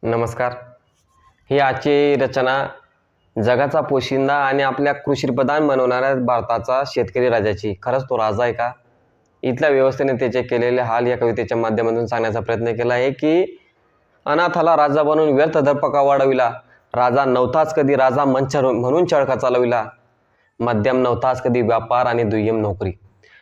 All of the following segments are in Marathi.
नमस्कार. ही आजची रचना जगाचा पोशिंदा आणि आपल्या कृषीप्रधान बनवणाऱ्या भारताचा शेतकरी राजाची. खरंच तो राजा आहे का? इथल्या व्यवस्थेने त्याचे केलेले हाल या कवितेच्या माध्यमातून सांगण्याचा प्रयत्न केला आहे की अनाथाला राजा बनवून व्यर्थ दर्पका वाढविला, राजा नव्हताच कधी राजा मंच म्हणून चळका चालविला, मध्यम नव्हताच कधी व्यापार आणि दुय्यम नोकरी.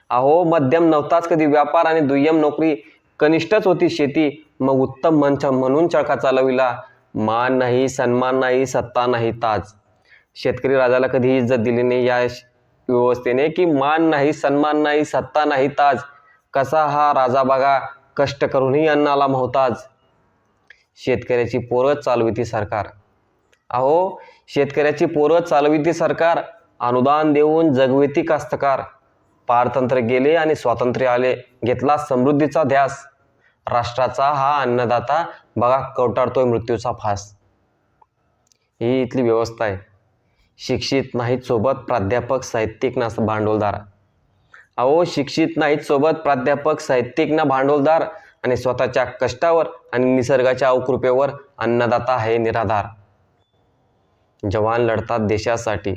अहो, मध्यम नव्हताच कधी व्यापार आणि दुय्यम नोकरी, कनिष्ठच होती शेती, मग उत्तम मंच म्हणून चळका चालविला, मान नाही, सन्मान नाही, सत्ता नाही, ताज. शेतकरी राजाला कधी इज्जत दिली नाही या व्यवस्थेने की मान नाही, सन्मान नाही, सत्ता नाही, ताज. कसा हा राजा बघा, कष्ट करूनही अन्नाला मोहताज. शेतकऱ्याची पोरं चालविती सरकार. अहो, शेतकऱ्याची पोरं चालविती सरकार, अनुदान देऊन जगविती कास्तकार. पारतंत्र्य गेले आणि स्वातंत्र्य आले, घेतला समृद्धीचा ध्यास. राष्ट्राचा हा अन्नदाता बघा कवटाळतोय मृत्यूचा फास. ही इथली व्यवस्था आहे. शिक्षित नाहीत सोबत प्राध्यापक, साहित्यिक ना भांडवलदार. अहो, शिक्षित नाहीत सोबत प्राध्यापक, साहित्यिक ना भांडवलदार, आणि स्वतःच्या कष्टावर आणि निसर्गाच्या अवकृपेवर अन्नदाता आहे निराधार. जवान लढतात देशासाठी.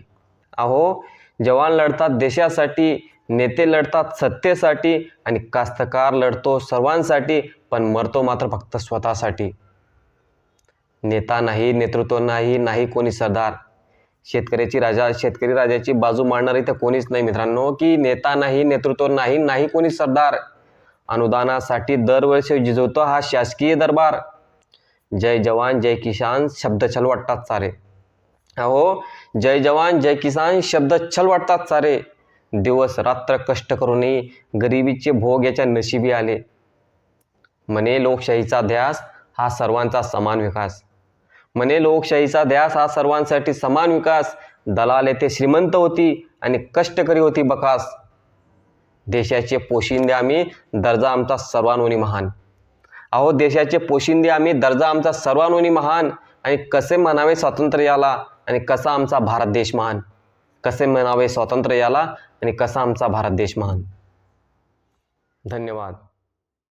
अहो, जवान लढतात देशासाठी, नेते लढतात सत्तेसाठी, आणि कास्तकार लढतो सर्वांसाठी, पण मरतो मात्र फक्त स्वतःसाठी. नेता नाही, नेतृत्व नाही, नाही कोणी सरदार. शेतकरी राजाची बाजू मांडणारे तर कोणीच नाही मित्रांनो, की नेता नाही, नेतृत्व नाही, नाही कोणी सरदार. अनुदानासाठी दरवर्षी जिजवतो हा शासकीय दरबार. जय जवान जय किसान शब्द छल वाटतात सारे. अहो, जय जवान जय किसान शब्द छल वाटतात सारे. दिवस रात्र कष्ट करूनही गरिबीचे भोग याच्या नशिबी आले. म्हणे लोकशाहीचा ध्यास हा सर्वांचा समान विकास. म्हणे लोकशाहीचा ध्यास हा सर्वांसाठी समान विकास. दलाल येथे श्रीमंत होती आणि कष्टकरी होती बकास. देशाचे पोशिंदे आम्ही, दर्जा आमचा सर्वांहून महान. अहो, देशाचे पोशिंदे आम्ही, दर्जा आमचा सर्वांहून महान. आणि कसे म्हणावे स्वातंत्र्य याला, आणि कसा आमचा भारत देश महान. कसे म्हणावे स्वातंत्र्य याला, आणि कसा आमचा भारत देश महान. धन्यवाद.